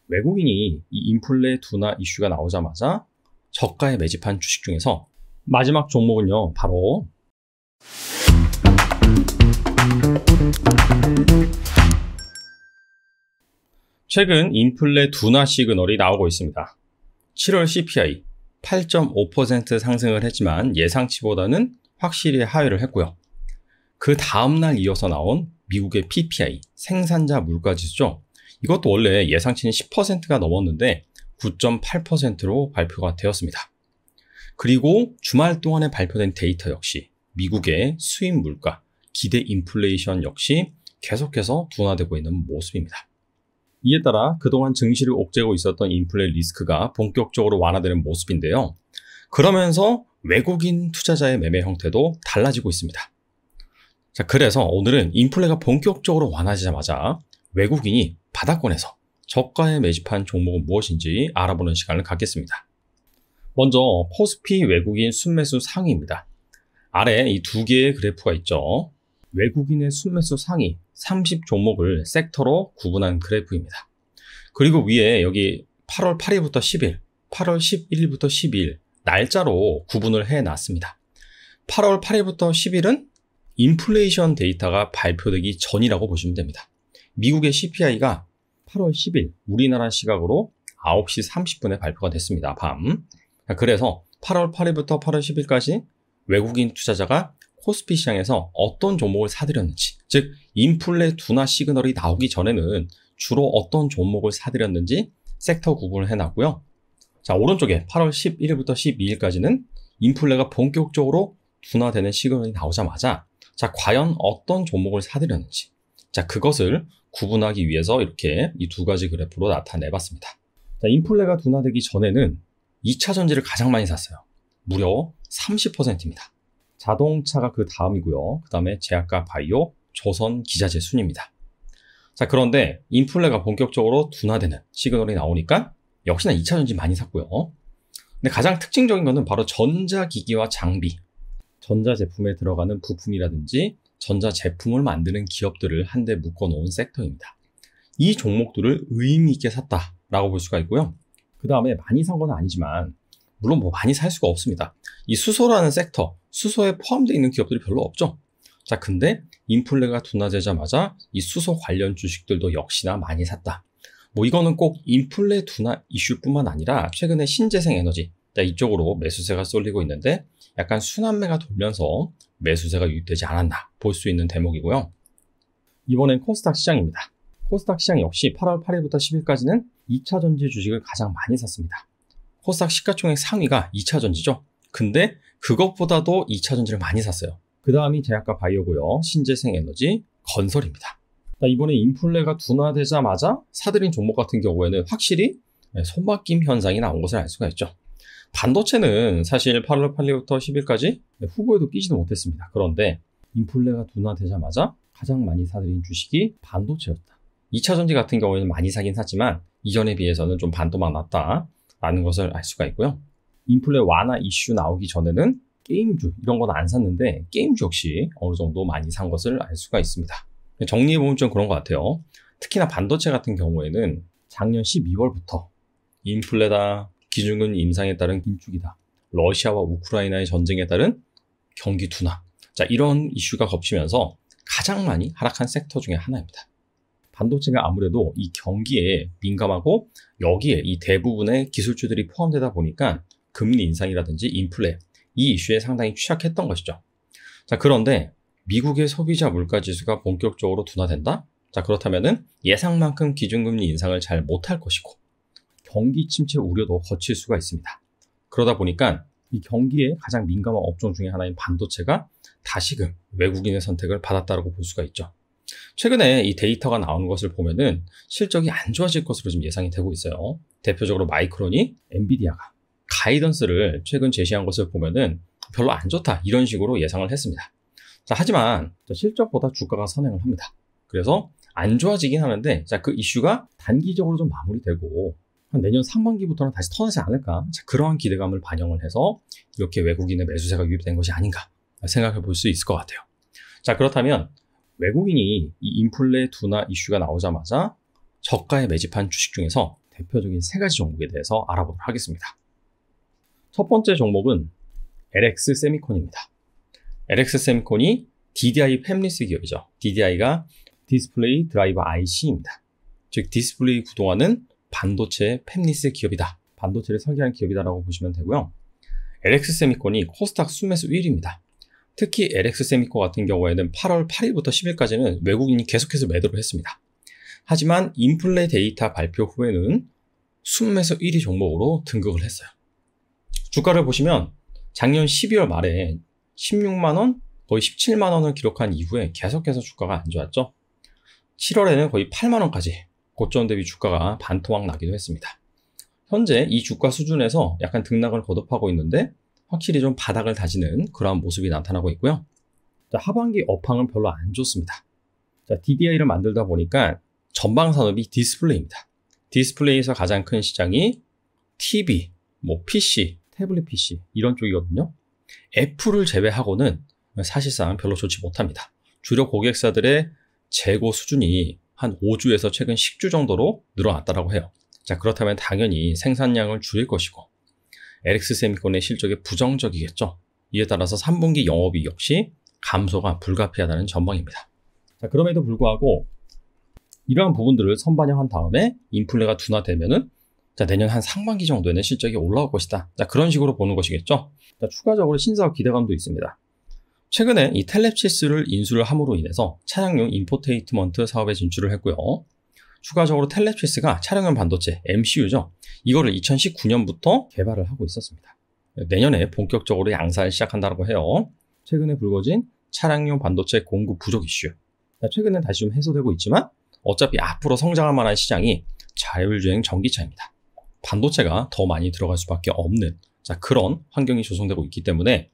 외국인이 이 인플레 둔화 이슈가 나오자마자 저가에 매집한 주식 중에서 마지막 종목은요, 바로 최근 인플레 둔화 시그널이 나오고 있습니다. 7월 CPI 8.5% 상승을 했지만 예상치보다는 확실히 하회를 했고요. 그 다음날 이어서 나온 미국의 PPI, 생산자 물가지수죠. 이것도 원래 예상치는 10%가 넘었는데 9.8%로 발표가 되었습니다. 그리고 주말 동안에 발표된 데이터 역시 미국의 수입 물가, 기대 인플레이션 역시 계속해서 둔화되고 있는 모습입니다. 이에 따라 그동안 증시를 옥죄고 있었던 인플레 리스크가 본격적으로 완화되는 모습인데요. 그러면서 외국인 투자자의 매매 형태도 달라지고 있습니다. 자, 그래서 오늘은 인플레가 본격적으로 완화되자마자 외국인이 바닥권에서 저가에 매집한 종목은 무엇인지 알아보는 시간을 갖겠습니다. 먼저 코스피 외국인 순매수 상위입니다. 아래 이 두 개의 그래프가 있죠. 외국인의 순매수 상위 30 종목을 섹터로 구분한 그래프입니다. 그리고 위에 여기 8월 8일부터 10일, 8월 11일부터 12일 날짜로 구분을 해놨습니다. 8월 8일부터 10일은 인플레이션 데이터가 발표되기 전이라고 보시면 됩니다. 미국의 CPI가 8월 10일 우리나라 시각으로 9시 30분에 발표가 됐습니다. 밤. 그래서 8월 8일부터 8월 10일까지 외국인 투자자가 코스피 시장에서 어떤 종목을 사들였는지, 즉 인플레 둔화 시그널이 나오기 전에는 주로 어떤 종목을 사들였는지 섹터 구분을 해놨고요. 자, 오른쪽에 8월 11일부터 12일까지는 인플레가 본격적으로 둔화되는 시그널이 나오자마자 자, 과연 어떤 종목을 사들였는지, 자, 그것을 구분하기 위해서 이렇게 이 두 가지 그래프로 나타내봤습니다. 자, 인플레가 둔화되기 전에는 2차 전지를 가장 많이 샀어요. 무려 30%입니다. 자동차가 그 다음이고요. 그 다음에 제약과 바이오, 조선, 기자재 순입니다. 자, 그런데 인플레가 본격적으로 둔화되는 시그널이 나오니까 역시나 2차 전지 많이 샀고요. 근데 가장 특징적인 것은 바로 전자기기와 장비, 전자제품에 들어가는 부품이라든지 전자제품을 만드는 기업들을 한데 묶어놓은 섹터입니다. 이 종목들을 의미 있게 샀다라고 볼 수가 있고요. 그 다음에 많이 산 건 아니지만 물론 뭐 많이 살 수가 없습니다. 이 수소라는 섹터, 수소에 포함되어 있는 기업들이 별로 없죠. 자, 근데 인플레가 둔화되자마자 이 수소 관련 주식들도 역시나 많이 샀다. 뭐 이거는 꼭 인플레 둔화 이슈뿐만 아니라 최근에 신재생 에너지, 자, 이쪽으로 매수세가 쏠리고 있는데 약간 순환매가 돌면서 매수세가 유입되지 않았나 볼 수 있는 대목이고요. 이번엔 코스닥 시장입니다. 코스닥 시장 역시 8월 8일부터 10일까지는 2차 전지 주식을 가장 많이 샀습니다. 코스닥 시가총액 상위가 2차 전지죠. 근데 그것보다도 2차 전지를 많이 샀어요. 그 다음이 제약과 바이오고요. 신재생 에너지, 건설입니다. 이번에 인플레가 둔화되자마자 사들인 종목 같은 경우에는 확실히 손바뀜 현상이 나온 것을 알 수가 있죠. 반도체는 사실 8월 8일부터 10일까지 후보에도 끼지도 못했습니다. 그런데 인플레가 둔화되자마자 가장 많이 사들인 주식이 반도체였다. 2차 전지 같은 경우에는 많이 사긴 샀지만 이전에 비해서는 좀 반도만 났다라는 것을 알 수가 있고요. 인플레 완화 이슈 나오기 전에는 게임주 이런 건 안 샀는데 게임주 역시 어느 정도 많이 산 것을 알 수가 있습니다. 정리해보면 좀 그런 것 같아요. 특히나 반도체 같은 경우에는 작년 12월부터 인플레다, 기준금리 인상에 따른 긴축이다, 러시아와 우크라이나의 전쟁에 따른 경기 둔화, 자, 이런 이슈가 겹치면서 가장 많이 하락한 섹터 중에 하나입니다. 반도체가 아무래도 이 경기에 민감하고 여기에 이 대부분의 기술주들이 포함되다 보니까 금리 인상이라든지 인플레, 이 이슈에 상당히 취약했던 것이죠. 자, 그런데 미국의 소비자 물가지수가 본격적으로 둔화된다? 자, 그렇다면은 예상만큼 기준금리 인상을 잘 못할 것이고 경기 침체 우려도 거칠 수가 있습니다. 그러다 보니까 이 경기에 가장 민감한 업종 중에 하나인 반도체가 다시금 외국인의 선택을 받았다고 볼 수가 있죠. 최근에 이 데이터가 나오는 것을 보면은 실적이 안 좋아질 것으로 지금 예상이 되고 있어요. 대표적으로 마이크론이 엔비디아가 가이던스를 최근 제시한 것을 보면은 별로 안 좋다 이런 식으로 예상을 했습니다. 자, 하지만 실적보다 주가가 선행을 합니다. 그래서 안 좋아지긴 하는데 자, 그 이슈가 단기적으로 좀 마무리되고 한 내년 상반기부터는 다시 턴하지 않을까, 자, 그러한 기대감을 반영을 해서 이렇게 외국인의 매수세가 유입된 것이 아닌가 생각해 볼 수 있을 것 같아요. 자, 그렇다면 외국인이 이 인플레 둔화 이슈가 나오자마자 저가에 매집한 주식 중에서 대표적인 세 가지 종목에 대해서 알아보도록 하겠습니다. 첫 번째 종목은 LX 세미콘입니다. LX 세미콘이 DDI 팹리스 기업이죠. DDI가 디스플레이 드라이버 IC입니다. 즉 디스플레이 구동하는 반도체 팹리스 기업이다. 반도체를 설계하는 기업이다라고 보시면 되고요. LX 세미콘이 코스닥 순매수 1위입니다. 특히 LX 세미콘 같은 경우에는 8월 8일부터 10일까지는 외국인이 계속해서 매도를 했습니다. 하지만 인플레 데이터 발표 후에는 순매수 1위 종목으로 등극을 했어요. 주가를 보시면 작년 12월 말에 16만원, 거의 17만원을 기록한 이후에 계속해서 주가가 안 좋았죠. 7월에는 거의 8만원까지 고점 대비 주가가 반토막 나기도 했습니다. 현재 이 주가 수준에서 약간 등락을 거듭하고 있는데 확실히 좀 바닥을 다지는 그러한 모습이 나타나고 있고요. 자, 하반기 업황은 별로 안 좋습니다. 자, DDI를 만들다 보니까 전방 산업이 디스플레이입니다. 디스플레이에서 가장 큰 시장이 TV, PC, 태블릿 PC 이런 쪽이거든요. 애플을 제외하고는 사실상 별로 좋지 못합니다. 주력 고객사들의 재고 수준이 한 5주에서 최근 10주 정도로 늘어났다고 해요. 자, 그렇다면 당연히 생산량을 줄일 것이고 LX 세미콘의 실적이 부정적이겠죠. 이에 따라서 3분기 영업이익 역시 감소가 불가피하다는 전망입니다. 자, 그럼에도 불구하고 이러한 부분들을 선반영한 다음에 인플레가 둔화되면은 자, 내년 한 상반기 정도에는 실적이 올라올 것이다. 자, 그런 식으로 보는 것이겠죠. 자, 추가적으로 신사업 기대감도 있습니다. 최근에 이 텔랩시스를 인수를 함으로 인해서 차량용 인포테인먼트 사업에 진출을 했고요. 추가적으로 텔랩시스가 차량용 반도체 MCU죠. 이거를 2019년부터 개발을 하고 있었습니다. 내년에 본격적으로 양산을 시작한다고 해요. 최근에 불거진 차량용 반도체 공급 부족 이슈. 최근에 다시 좀 해소되고 있지만 어차피 앞으로 성장할 만한 시장이 자율주행 전기차입니다. 반도체가 더 많이 들어갈 수밖에 없는 그런 환경이 조성되고 있기 때문에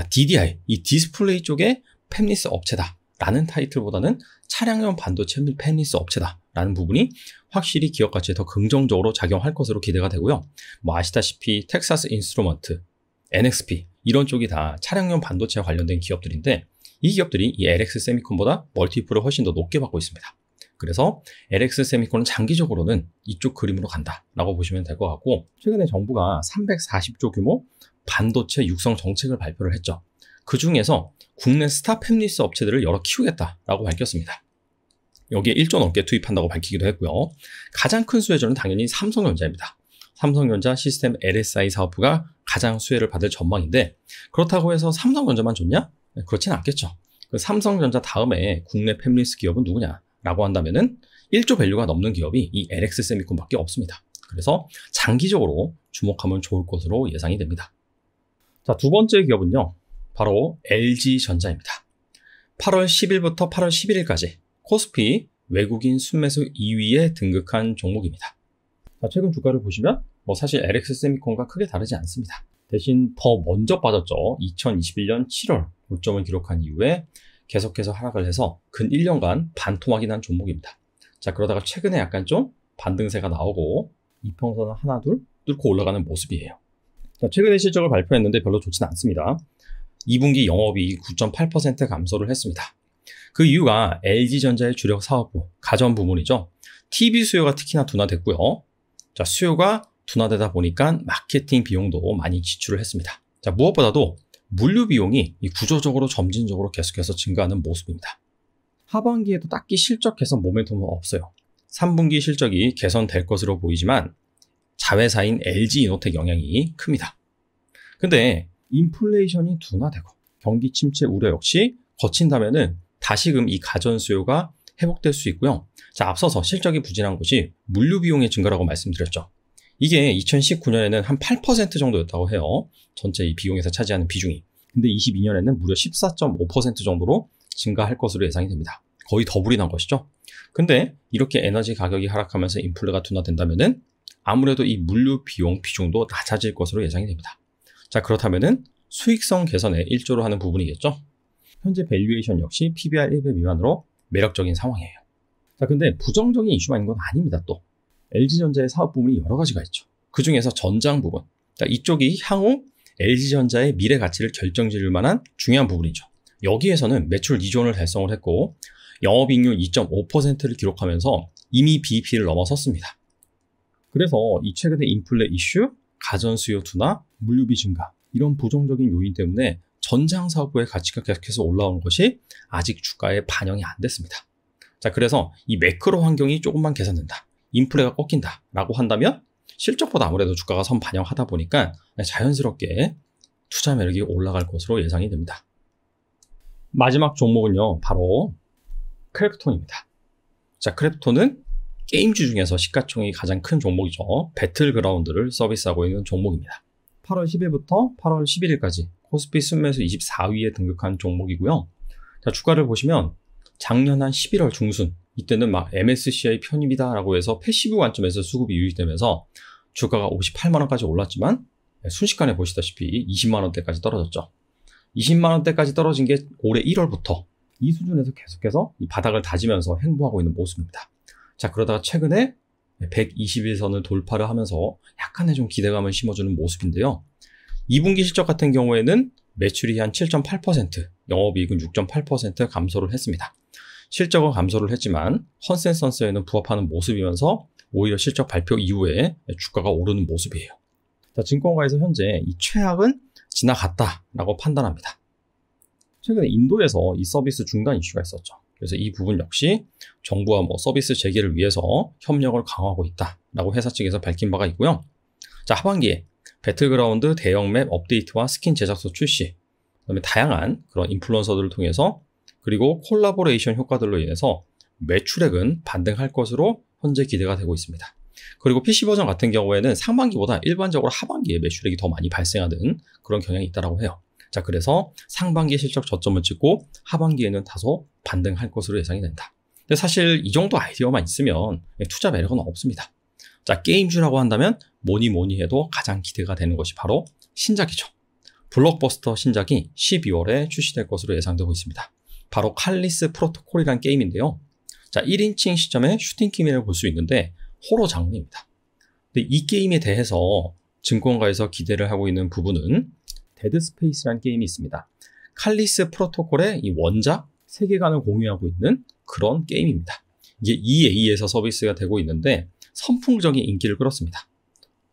DDI, 이 디스플레이 쪽의 팹리스 업체다 라는 타이틀보다는 차량용 반도체 및 팹리스 업체다 라는 부분이 확실히 기업 가치에 더 긍정적으로 작용할 것으로 기대가 되고요. 아시다시피 텍사스 인스트루먼트, NXP 이런 쪽이 다 차량용 반도체와 관련된 기업들인데 이 기업들이 이 LX 세미콘보다 멀티플을 훨씬 더 높게 받고 있습니다. 그래서 LX 세미콘은 장기적으로는 이쪽 그림으로 간다라고 보시면 될 것 같고, 최근에 정부가 340조 규모 반도체 육성 정책을 발표를 했죠. 그 중에서 국내 스타 팹리스 업체들을 여러 키우겠다라고 밝혔습니다. 여기에 1조 넘게 투입한다고 밝히기도 했고요. 가장 큰 수혜주는 당연히 삼성전자입니다. 삼성전자 시스템 LSI 사업부가 가장 수혜를 받을 전망인데, 그렇다고 해서 삼성전자만 좋냐? 그렇진 않겠죠. 그 삼성전자 다음에 국내 팹리스 기업은 누구냐? 라고 한다면은 1조 밸류가 넘는 기업이 이 LX 세미콘밖에 없습니다. 그래서 장기적으로 주목하면 좋을 것으로 예상이 됩니다. 자, 두 번째 기업은요, 바로 LG전자입니다. 8월 10일부터 8월 11일까지 코스피 외국인 순매수 2위에 등극한 종목입니다. 자, 최근 주가를 보시면 사실 LX 세미콘과 크게 다르지 않습니다. 대신 더 먼저 빠졌죠. 2021년 7월 고점을 기록한 이후에 계속해서 하락을 해서 근 1년간 반토막이 난 종목입니다. 자, 그러다가 최근에 약간 좀 반등세가 나오고 이평선을 하나 둘 뚫고 올라가는 모습이에요. 자, 최근에 실적을 발표했는데 별로 좋지는 않습니다. 2분기 영업이익 9.8% 감소를 했습니다. 그 이유가 LG전자의 주력 사업부, 가전 부문이죠. TV 수요가 특히나 둔화됐고요. 자, 수요가 둔화되다 보니까 마케팅 비용도 많이 지출을 했습니다. 자, 무엇보다도 물류 비용이 구조적으로 점진적으로 계속해서 증가하는 모습입니다. 하반기에도 딱히 실적 개선 모멘텀은 없어요. 3분기 실적이 개선될 것으로 보이지만 자회사인 LG이노텍 영향이 큽니다. 근데 인플레이션이 둔화되고 경기 침체 우려 역시 거친다면은 다시금 이 가전 수요가 회복될 수 있고요. 자, 앞서서 실적이 부진한 것이 물류 비용의 증가라고 말씀드렸죠. 이게 2019년에는 한 8% 정도였다고 해요. 전체 이 비용에서 차지하는 비중이. 근데 22년에는 무려 14.5% 정도로 증가할 것으로 예상이 됩니다. 거의 더블이 난 것이죠. 근데 이렇게 에너지 가격이 하락하면서 인플레가 둔화된다면은 아무래도 이 물류 비용 비중도 낮아질 것으로 예상이 됩니다. 자, 그렇다면은 수익성 개선에 일조를 하는 부분이겠죠. 현재 밸류에이션 역시 PBR 1배 미만으로 매력적인 상황이에요. 자, 근데 부정적인 이슈만 있는 건 아닙니다. 또 LG전자의 사업 부문이 여러 가지가 있죠. 그 중에서 전장 부분, 자, 이쪽이 향후 LG전자의 미래 가치를 결정지을 만한 중요한 부분이죠. 여기에서는 매출 2조 원을 달성을 했고 영업이익률 2.5%를 기록하면서 이미 BEP를 넘어섰습니다. 그래서 이 최근의 인플레 이슈, 가전수요 둔화, 물류비 증가 이런 부정적인 요인 때문에 전장사부의 가치가 계속해서 올라오는 것이 아직 주가에 반영이 안 됐습니다. 자, 그래서 이 매크로 환경이 조금만 개선된다, 인플레가 꺾인다 라고 한다면 실적보다 아무래도 주가가 선 반영하다 보니까 자연스럽게 투자 매력이 올라갈 것으로 예상이 됩니다. 마지막 종목은요, 바로 크래프톤입니다. 자, 크래프톤은 게임주 중에서 시가총액이 가장 큰 종목이죠. 배틀그라운드를 서비스하고 있는 종목입니다. 8월 10일부터 8월 11일까지 코스피 순매수 24위에 등극한 종목이고요. 자, 주가를 보시면 작년 한 11월 중순, 이때는 막 MSCI 편입이다 라고 해서 패시브 관점에서 수급이 유입되면서 주가가 58만원까지 올랐지만 순식간에 보시다시피 20만원대까지 떨어졌죠. 20만원대까지 떨어진 게 올해 1월부터 이 수준에서 계속해서 이 바닥을 다지면서 행보하고 있는 모습입니다. 자, 그러다가 최근에 121선을 돌파를 하면서 약간의 좀 기대감을 심어주는 모습인데요. 2분기 실적 같은 경우에는 매출이 한 7.8%, 영업이익은 6.8% 감소를 했습니다. 실적은 감소를 했지만 컨센서스에는 부합하는 모습이면서 오히려 실적 발표 이후에 주가가 오르는 모습이에요. 자, 증권가에서 현재 이 최악은 지나갔다라고 판단합니다. 최근에 인도에서 이 서비스 중단 이슈가 있었죠. 그래서 이 부분 역시 정부와 서비스 재개를 위해서 협력을 강화하고 있다라고 회사 측에서 밝힌 바가 있고요. 자, 하반기에 배틀그라운드 대형 맵 업데이트와 스킨 제작소 출시, 그다음에 다양한 그런 인플루언서들을 통해서 그리고 콜라보레이션 효과들로 인해서 매출액은 반등할 것으로 현재 기대가 되고 있습니다. 그리고 PC 버전 같은 경우에는 상반기보다 일반적으로 하반기에 매출액이 더 많이 발생하는 그런 경향이 있다고 해요. 자, 그래서 상반기 실적 저점을 찍고 하반기에는 다소 반등할 것으로 예상이 된다. 근데 사실 이 정도 아이디어만 있으면 투자 매력은 없습니다. 자, 게임주라고 한다면 뭐니 해도 가장 기대가 되는 것이 바로 신작이죠. 블록버스터 신작이 12월에 출시될 것으로 예상되고 있습니다. 바로 칼리스 프로토콜이라는 게임인데요. 자, 1인칭 시점에 슈팅 게임이라고 볼 수 있는데 호러 장르입니다. 근데 이 게임에 대해서 증권가에서 기대를 하고 있는 부분은 데드 스페이스라는 게임이 있습니다. 칼리스 프로토콜의 이 원작 세계관을 공유하고 있는 그런 게임입니다. 이게 EA에서 서비스가 되고 있는데 선풍적인 인기를 끌었습니다.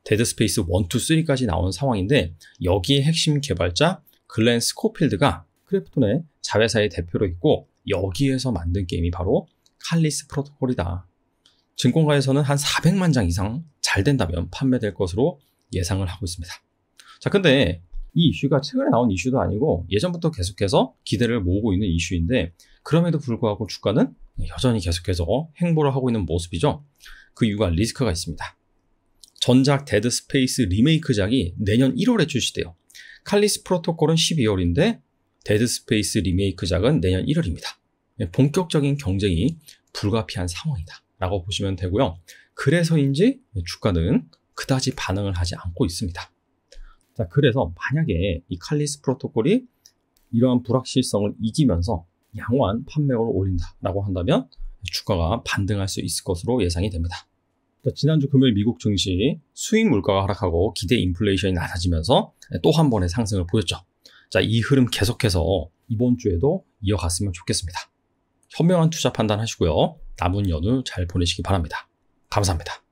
데드 스페이스 1, 2, 3까지 나오는 상황인데 여기에 핵심 개발자 글렌 스코필드가 크래프톤의 자회사의 대표로 있고 여기에서 만든 게임이 바로 칼리스 프로토콜이다. 증권가에서는 한 400만 장 이상 잘 된다면 판매될 것으로 예상을 하고 있습니다. 자, 근데 이 이슈가 최근에 나온 이슈도 아니고 예전부터 계속해서 기대를 모으고 있는 이슈인데 그럼에도 불구하고 주가는 여전히 계속해서 행보를 하고 있는 모습이죠. 그 이유가 리스크가 있습니다. 전작 데드 스페이스 리메이크작이 내년 1월에 출시돼요. 칼리스 프로토콜은 12월인데 데드 스페이스 리메이크작은 내년 1월입니다. 본격적인 경쟁이 불가피한 상황이다 라고 보시면 되고요. 그래서인지 주가는 그다지 반응을 하지 않고 있습니다. 자, 그래서 만약에 이 칼리스 프로토콜이 이러한 불확실성을 이기면서 양호한 판매額을 올린다라고 한다면 주가가 반등할 수 있을 것으로 예상이 됩니다. 자, 지난주 금요일 미국 증시 수익 물가가 하락하고 기대 인플레이션이 낮아지면서 또 한 번의 상승을 보였죠. 자, 이 흐름 계속해서 이번 주에도 이어갔으면 좋겠습니다. 현명한 투자 판단하시고요. 남은 연휴 잘 보내시기 바랍니다. 감사합니다.